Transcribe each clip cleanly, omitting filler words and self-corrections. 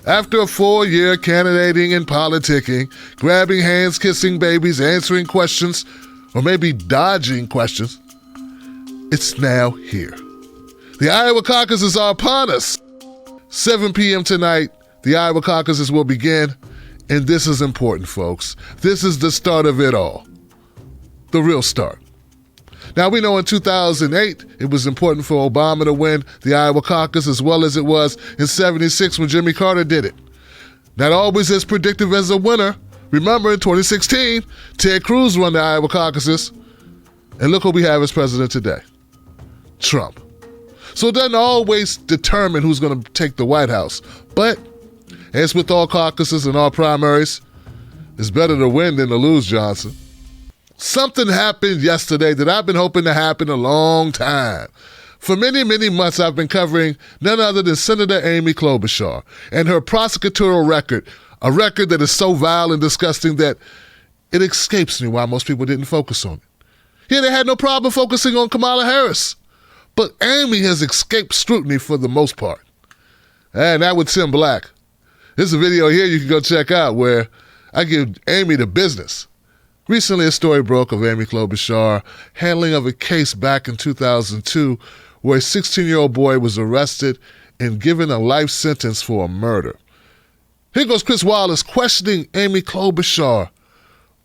After a 4-year candidating and politicking, grabbing hands, kissing babies, answering questions, or maybe dodging questions, it's now here. The Iowa Caucuses are upon us. 7 p.m. tonight, the Iowa Caucuses will begin, and this is important, folks. This is the start of it all. The real start. Now, we know in 2008, it was important for Obama to win the Iowa caucus as well as it was in 76 when Jimmy Carter did it. Not always as predictive as a winner. Remember, in 2016, Ted Cruz won the Iowa caucuses. And look who we have as president today. Trump. So it doesn't always determine who's going to take the White House. But, as with all caucuses and all primaries, it's better to win than to lose, Johnson. Something happened yesterday that I've been hoping to happen a long time. For many, many months, I've been covering none other than Senator Amy Klobuchar and her prosecutorial record, a record that is so vile and disgusting that it escapes me why most people didn't focus on it. Yeah, they had no problem focusing on Kamala Harris, but Amy has escaped scrutiny for the most part. And that with Tim Black. There's a video here you can go check out where I give Amy the business. Recently, a story broke of Amy Klobuchar handling of a case back in 2002 where a 16-year-old boy was arrested and given a life sentence for a murder. Here goes Chris Wallace questioning Amy Klobuchar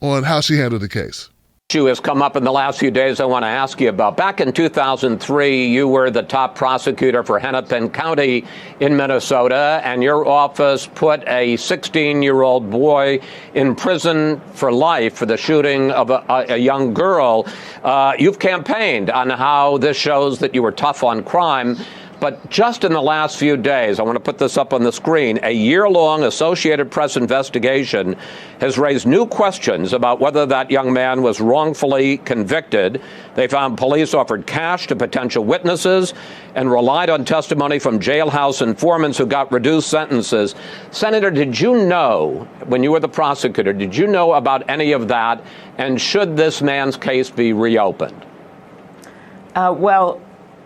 on how she handled the case. Issue has come up in the last few days I want to ask you about. Back in 2003, you were the top prosecutor for Hennepin County in Minnesota, and your office put a 16-year-old boy in prison for life for the shooting of a young girl. You've campaigned on how this shows that you were tough on crime. But just in the last few days, I want to put this up on the screen, a year-long Associated Press investigation has raised new questions about whether that young man was wrongfully convicted. They found police offered cash to potential witnesses and relied on testimony from jailhouse informants who got reduced sentences. Senator, did you know, when you were the prosecutor, did you know about any of that? And should this man's case be reopened?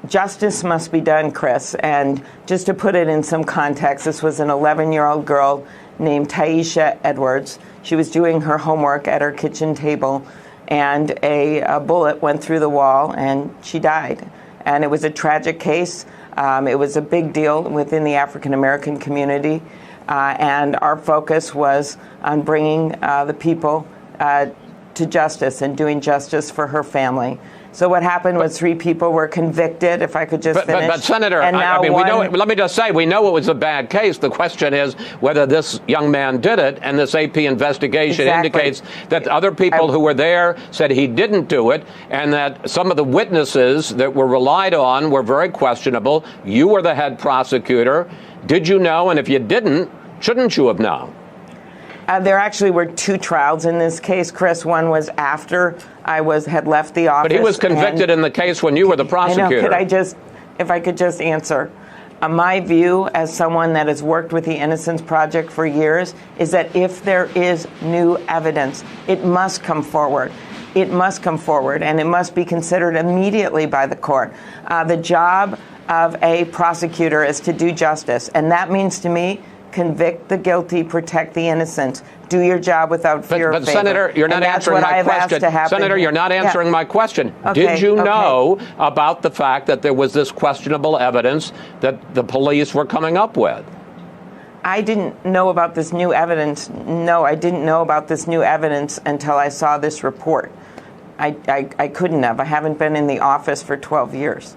Justice must be done, Chris. And just to put it in some context, this was an 11-year-old girl named Taisha Edwards. She was doing her homework at her kitchen table, and a bullet went through the wall, and she died. And it was a tragic case. It was a big deal within the African-American community. And our focus was on bringing the people to justice and doing justice for her family. So what happened was 3 people were convicted, if I could just finish. But Senator, we know, let me just say, we know it was a bad case. The question is whether this young man did it, and this AP investigation indicates that other people who were there said he didn't do it, and that some of the witnesses that were relied on were very questionable. You were the head prosecutor. Did you know? And if you didn't, shouldn't you have known? There actually were 2 trials in this case, Chris. One was after I had left the office. But he was convicted in the case when you were the prosecutor. I know. If I could just answer. My view as someone that has worked with the Innocence Project for years is that if there is new evidence, it must come forward. It must come forward, and it must be considered immediately by the court. The job of a prosecutor is to do justice, and that means to me, convict the guilty, protect the innocent. Do your job without fear of favor. But Senator, you're not answering my question. Senator, you're not answering my question. Did you know about the fact that there was this questionable evidence that the police were coming up with? I didn't know about this new evidence. No, I didn't know about this new evidence until I saw this report. I couldn't have. I haven't been in the office for 12 years.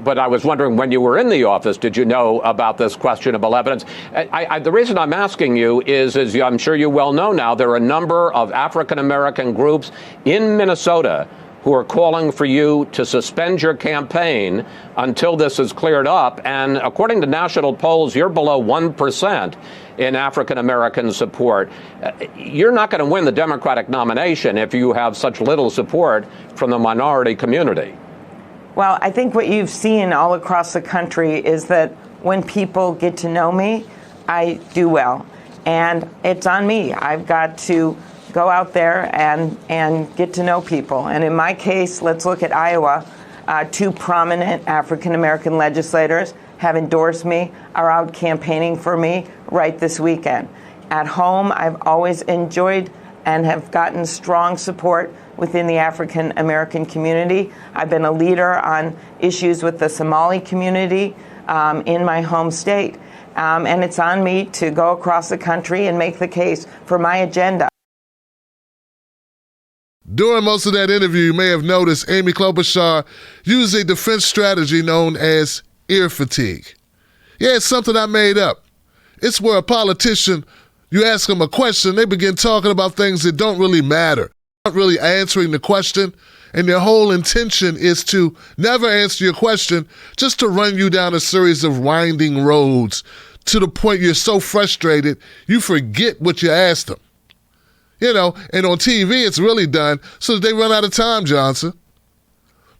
But I was wondering, when you were in the office, did you know about this questionable evidence? The reason I'm asking you is, as I'm sure you well know now, there are a number of African-American groups in Minnesota who are calling for you to suspend your campaign until this is cleared up. And according to national polls, you're below 1% in African-American support. You're not going to win the Democratic nomination if you have such little support from the minority community. Well, I think what you've seen all across the country is that when people get to know me, I do well. And it's on me. I've got to go out there and get to know people. And in my case, let's look at Iowa. 2 prominent African-American legislators have endorsed me, are out campaigning for me right this weekend. At home, I've always enjoyed and have gotten strong support within the African American community. I've been a leader on issues with the Somali community in my home state. And it's on me to go across the country and make the case for my agenda. During most of that interview, you may have noticed Amy Klobuchar used a defense strategy known as ear fatigue. Yeah, it's something I made up. It's where a politician, you ask them a question, they begin talking about things that don't really matter, not really answering the question, and their whole intention is to never answer your question, just to run you down a series of winding roads to the point you're so frustrated you forget what you asked them. You know, and on TV it's really done so that they run out of time, Johnson.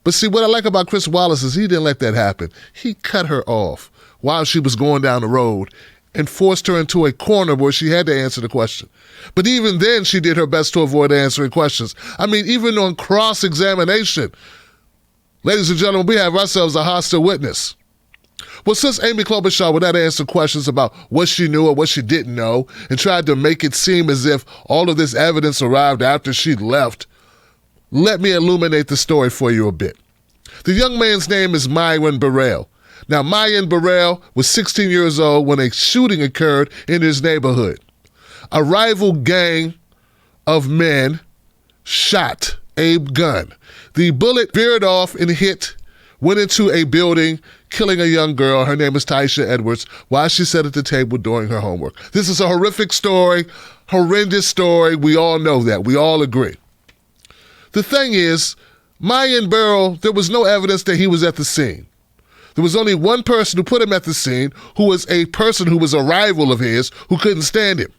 But see, what I like about Chris Wallace is he didn't let that happen. He cut her off while she was going down the road and forced her into a corner where she had to answer the question. But even then, she did her best to avoid answering questions. I mean, even on cross-examination, ladies and gentlemen, we have ourselves a hostile witness. Well, since Amy Klobuchar would not answer questions about what she knew or what she didn't know and tried to make it seem as if all of this evidence arrived after she left, let me illuminate the story for you a bit. The young man's name is Myron Burrell. Now, Myron Burrell was 16 years old when a shooting occurred in his neighborhood. A rival gang of men shot a gun. The bullet veered off and went into a building, killing a young girl. Her name is Taisha Edwards, while she sat at the table doing her homework. This is a horrific story, horrendous story. We all know that. We all agree. The thing is, Myron Burrell, there was no evidence that he was at the scene. There was only one person who put him at the scene, who was a person who was a rival of his who couldn't stand him.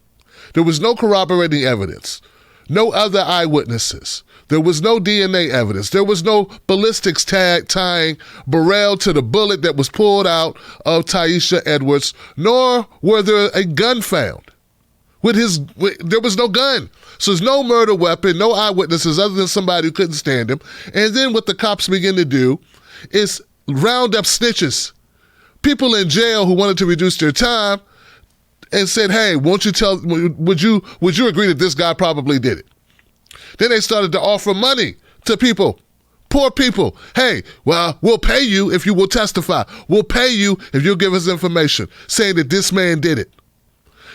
There was no corroborating evidence, no other eyewitnesses. There was no DNA evidence. There was no ballistics tag tying Burrell to the bullet that was pulled out of Taisha Edwards, nor were there a gun found. There was no gun. So there's no murder weapon, no eyewitnesses other than somebody who couldn't stand him. And then what the cops begin to do is round up snitches, people in jail who wanted to reduce their time, and said, hey, would you agree that this guy probably did it? Then they started to offer money to people, poor people. Hey, well, we'll pay you if you will testify. We'll pay you if you'll give us information saying that this man did it.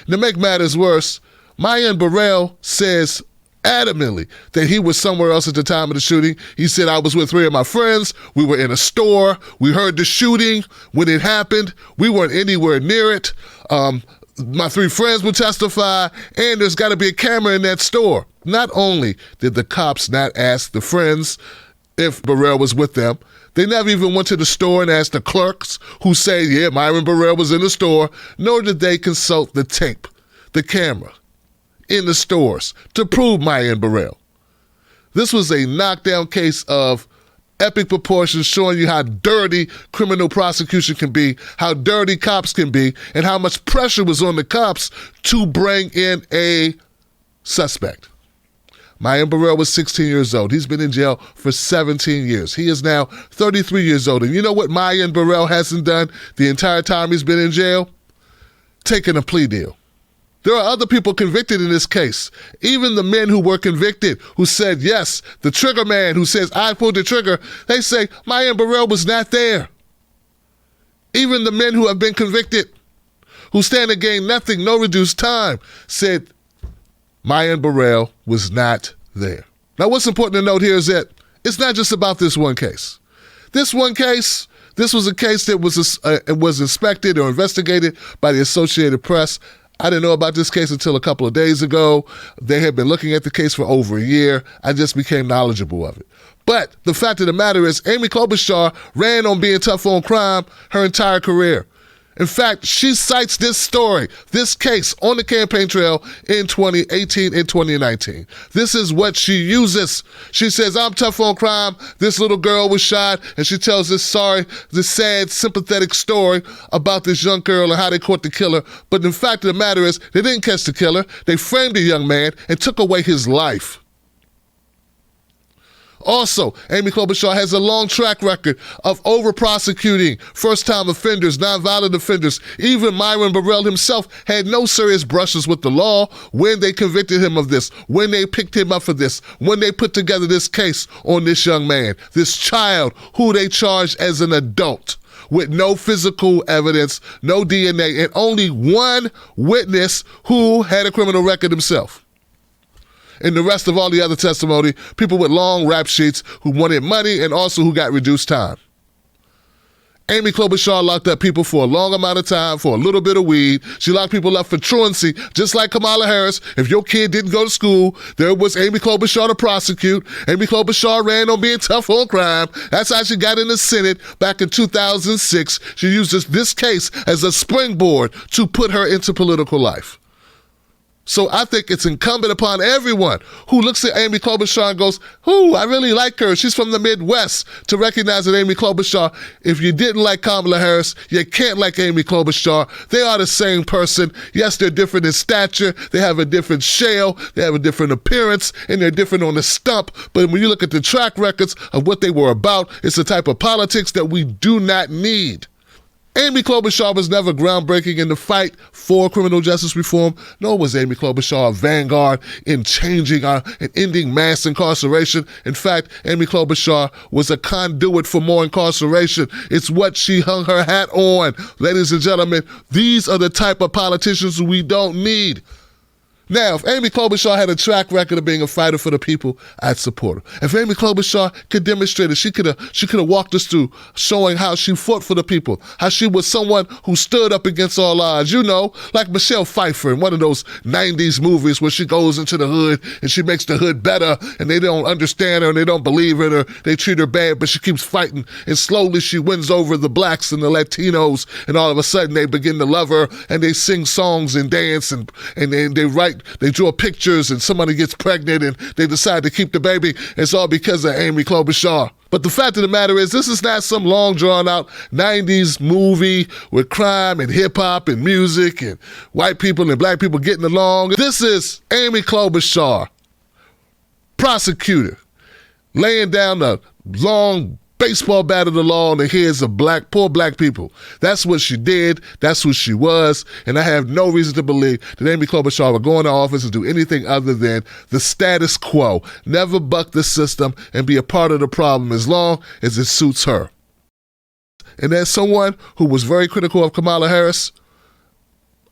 And to make matters worse, Myron Burrell says adamantly that he was somewhere else at the time of the shooting. He said, I was with 3 of my friends. We were in a store. We heard the shooting when it happened. We weren't anywhere near it. My 3 friends will testify, and there's got to be a camera in that store. Not only did the cops not ask the friends if Burrell was with them, they never even went to the store and asked the clerks who say, yeah, Myron Burrell was in the store, nor did they consult the tape, the camera in the stores to prove Myron Burrell. This was a knockdown case of epic proportions, showing you how dirty criminal prosecution can be, how dirty cops can be, and how much pressure was on the cops to bring in a suspect. Myron Burrell was 16 years old. He's been in jail for 17 years. He is now 33 years old. And you know what Myron Burrell hasn't done the entire time he's been in jail? Taken a plea deal. There are other people convicted in this case. Even the men who were convicted, who said, yes, the trigger man who says, I pulled the trigger, they say, Myron Burrell was not there. Even the men who have been convicted, who stand to gain nothing, no reduced time, said Myron Burrell was not there. Now, what's important to note here is that it's not just about this one case. This one case, this was a case that was inspected or investigated by the Associated Press. I didn't know about this case until a couple of days ago. They had been looking at the case for over a year. I just became knowledgeable of it. But the fact of the matter is, Amy Klobuchar ran on being tough on crime her entire career. In fact, she cites this story, this case, on the campaign trail in 2018 and 2019. This is what she uses. She says, I'm tough on crime. This little girl was shot, and she tells this sad, sympathetic story about this young girl and how they caught the killer. But the fact of the matter is, they didn't catch the killer. They framed the young man and took away his life. Also, Amy Klobuchar has a long track record of over-prosecuting first-time offenders, nonviolent offenders. Even Myron Burrell himself had no serious brushes with the law when they convicted him of this, when they picked him up for this, when they put together this case on this young man, this child who they charged as an adult with no physical evidence, no DNA, and only one witness who had a criminal record himself. And the rest of all the other testimony, people with long rap sheets who wanted money and also who got reduced time. Amy Klobuchar locked up people for a long amount of time for a little bit of weed. She locked people up for truancy, just like Kamala Harris. If your kid didn't go to school, there was Amy Klobuchar to prosecute. Amy Klobuchar ran on being tough on crime. That's how she got in the Senate back in 2006. She used this case as a springboard to put her into political life. So I think it's incumbent upon everyone who looks at Amy Klobuchar and goes, "Ooh, I really like her. She's from the Midwest," to recognize that Amy Klobuchar, if you didn't like Kamala Harris, you can't like Amy Klobuchar. They are the same person. Yes, they're different in stature. They have a different shell. They have a different appearance, and they're different on the stump. But when you look at the track records of what they were about, it's the type of politics that we do not need. Amy Klobuchar was never groundbreaking in the fight for criminal justice reform, nor was Amy Klobuchar a vanguard in changing and ending mass incarceration. In fact, Amy Klobuchar was a conduit for more incarceration. It's what she hung her hat on. Ladies and gentlemen, these are the type of politicians we don't need. Now, if Amy Klobuchar had a track record of being a fighter for the people, I'd support her. If Amy Klobuchar could demonstrate it, she could have walked us through showing how she fought for the people, how she was someone who stood up against all odds. You know, like Michelle Pfeiffer in one of those 90s movies where she goes into the hood and she makes the hood better and they don't understand her and they don't believe her or they treat her bad, but she keeps fighting and slowly she wins over the blacks and the Latinos and all of a sudden they begin to love her and they sing songs and dance and they write. They draw pictures and somebody gets pregnant and they decide to keep the baby. It's all because of Amy Klobuchar. But the fact of the matter is, this is not some long drawn out 90s movie with crime and hip hop and music and white people and black people getting along. This is Amy Klobuchar, prosecutor, laying down a long baseball bat of the law on the heads of poor black people. That's what she did. That's who she was. And I have no reason to believe that Amy Klobuchar will go into office and do anything other than the status quo. Never buck the system and be a part of the problem as long as it suits her. And as someone who was very critical of Kamala Harris,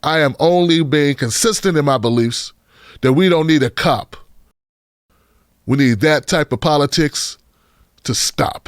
I am only being consistent in my beliefs that we don't need a cop. We need that type of politics to stop.